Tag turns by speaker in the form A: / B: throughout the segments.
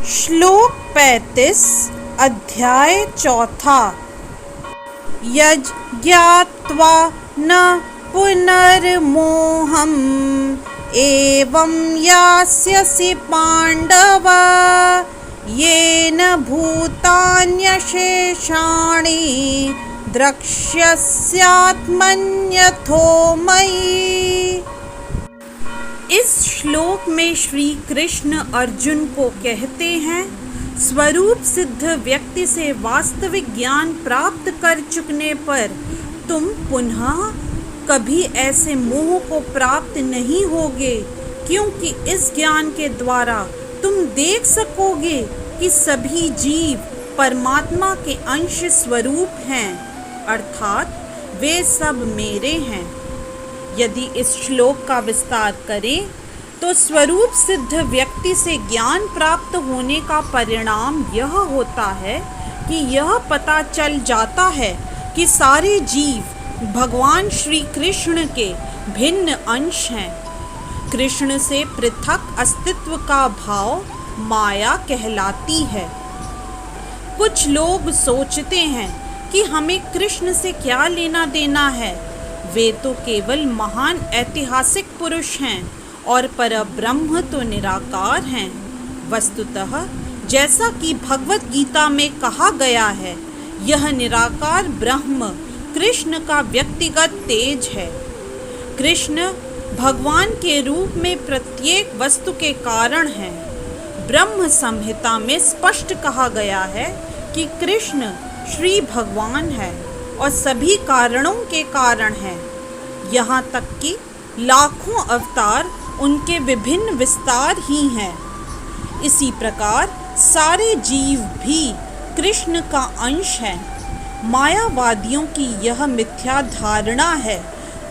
A: श्लोक 35 अध्याय 4। यज्ञात्वा न पुनर्मोहम् एवं यास्यसि पाण्डव येन भूतान्यशेषाणि द्रक्ष्यस्यात्मन्यथो मयि। इस श्लोक में श्री कृष्ण अर्जुन को कहते हैं, स्वरूप सिद्ध व्यक्ति से वास्तविक ज्ञान प्राप्त कर चुकने पर तुम पुनः कभी ऐसे मोह को प्राप्त नहीं होगे, क्योंकि इस ज्ञान के द्वारा तुम देख सकोगे कि सभी जीव परमात्मा के अंश स्वरूप हैं, अर्थात वे सब मेरे हैं। यदि इस श्लोक का विस्तार करें तो स्वरूप सिद्ध व्यक्ति से ज्ञान प्राप्त होने का परिणाम यह होता है कि यह पता चल जाता है कि सारे जीव भगवान श्री कृष्ण के भिन्न अंश हैं। कृष्ण से पृथक अस्तित्व का भाव माया कहलाती है। कुछ लोग सोचते हैं कि हमें कृष्ण से क्या लेना देना है, वे तो केवल महान ऐतिहासिक पुरुष हैं और परब्रह्म तो निराकार हैं। वस्तुतः जैसा कि भगवत गीता में कहा गया है, यह निराकार ब्रह्म कृष्ण का व्यक्तिगत तेज है। कृष्ण भगवान के रूप में प्रत्येक वस्तु के कारण हैं। ब्रह्म संहिता में स्पष्ट कहा गया है कि कृष्ण श्री भगवान है और सभी कारणों के कारण हैं। यहाँ तक कि लाखों अवतार उनके विभिन्न विस्तार ही हैं। इसी प्रकार सारे जीव भी कृष्ण का अंश हैं। मायावादियों की यह मिथ्या धारणा है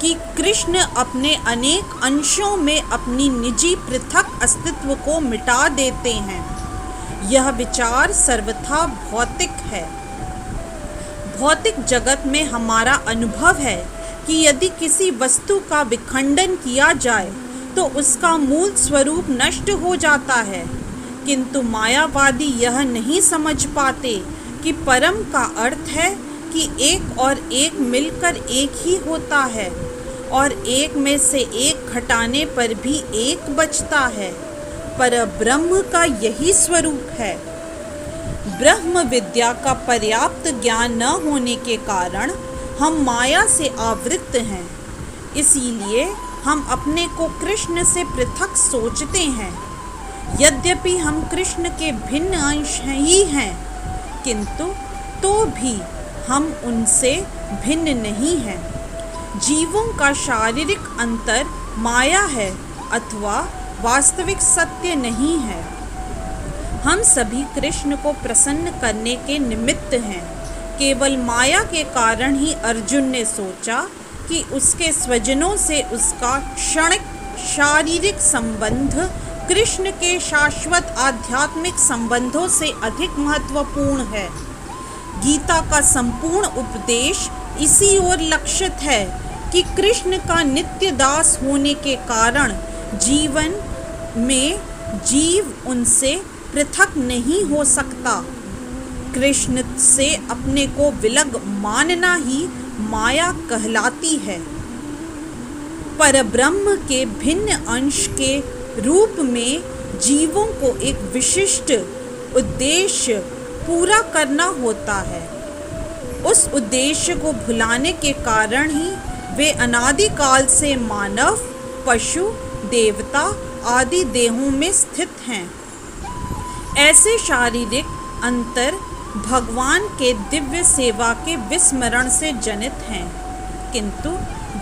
A: कि कृष्ण अपने अनेक अंशों में अपनी निजी पृथक अस्तित्व को मिटा देते हैं। यह विचार सर्वथा भौतिक है। भौतिक जगत में हमारा अनुभव है कि यदि किसी वस्तु का विखंडन किया जाए तो उसका मूल स्वरूप नष्ट हो जाता है, किंतु मायावादी यह नहीं समझ पाते कि परम का अर्थ है कि एक और एक मिलकर एक ही होता है और एक में से एक घटाने पर भी एक बचता है। परब्रह्म का यही स्वरूप है। ब्रह्म विद्या का पर्याप्त ज्ञान न होने के कारण हम माया से आवृत्त हैं। इसीलिए हम अपने को कृष्ण से पृथक सोचते हैं। यद्यपि हम कृष्ण के भिन्न अंश ही हैं, किंतु तो भी हम उनसे भिन्न नहीं हैं। जीवों का शारीरिक अंतर माया है अथवा वास्तविक सत्य नहीं है। हम सभी कृष्ण को प्रसन्न करने के निमित्त हैं। केवल माया के कारण ही अर्जुन ने सोचा कि उसके स्वजनों से उसका क्षणिक शारीरिक संबंध कृष्ण के शाश्वत आध्यात्मिक संबंधों से अधिक महत्वपूर्ण है। गीता का संपूर्ण उपदेश इसी ओर लक्षित है कि कृष्ण का नित्य दास होने के कारण जीवन में जीव उनसे पृथक नहीं हो सकता। कृष्ण से अपने को विलग मानना ही माया कहलाती है। परब्रह्म के भिन्न अंश के रूप में जीवों को एक विशिष्ट उद्देश्य पूरा करना होता है। उस उद्देश्य को भुलाने के कारण ही वे अनादिकाल से मानव, पशु, देवता आदि देहों में स्थित हैं। ऐसे शारीरिक अंतर भगवान के दिव्य सेवा के विस्मरण से जनित हैं, किंतु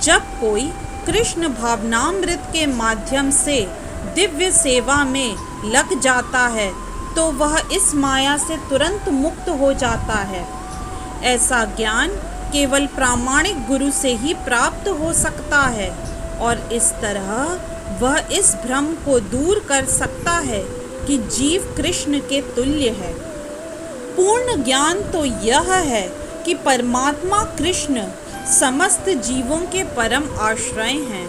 A: जब कोई कृष्ण भावनामृत के माध्यम से दिव्य सेवा में लग जाता है तो वह इस माया से तुरंत मुक्त हो जाता है। ऐसा ज्ञान केवल प्रामाणिक गुरु से ही प्राप्त हो सकता है और इस तरह वह इस भ्रम को दूर कर सकता है कि जीव कृष्ण के तुल्य है। पूर्ण ज्ञान तो यह है कि परमात्मा कृष्ण समस्त जीवों के परम आश्रय हैं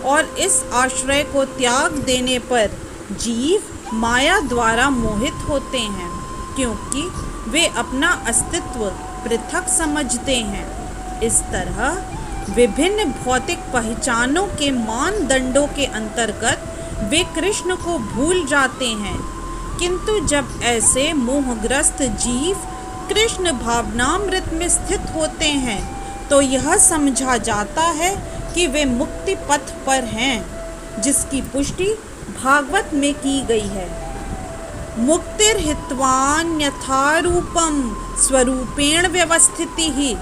A: और इस आश्रय को त्याग देने पर जीव माया द्वारा मोहित होते हैं, क्योंकि वे अपना अस्तित्व पृथक समझते हैं। इस तरह विभिन्न भौतिक पहचानों के मानदंडों के अंतर्गत वे कृष्ण को भूल जाते हैं। किंतु जब ऐसे मोहग्रस्त जीव कृष्ण भावनामृत में स्थित होते हैं तो यह समझा जाता है कि वे मुक्ति पथ पर हैं, जिसकी पुष्टि भागवत में की गई है। मुक्तिर्हित्वान्यथारूपम स्वरूपेण व्यवस्थितिः।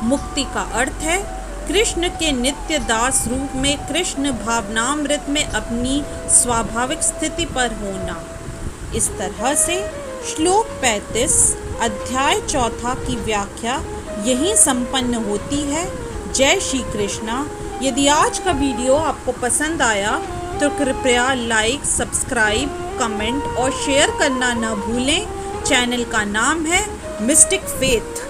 A: मुक्ति का अर्थ है कृष्ण के नित्य दास रूप में कृष्ण भावनामृत में अपनी स्वाभाविक स्थिति पर होना। इस तरह से श्लोक 35 अध्याय 4 की व्याख्या यहीं संपन्न होती है। जय श्री कृष्णा। यदि आज का वीडियो आपको पसंद आया तो कृपया लाइक, सब्सक्राइब, कमेंट और शेयर करना न भूलें। चैनल का नाम है मिस्टिक फेथ।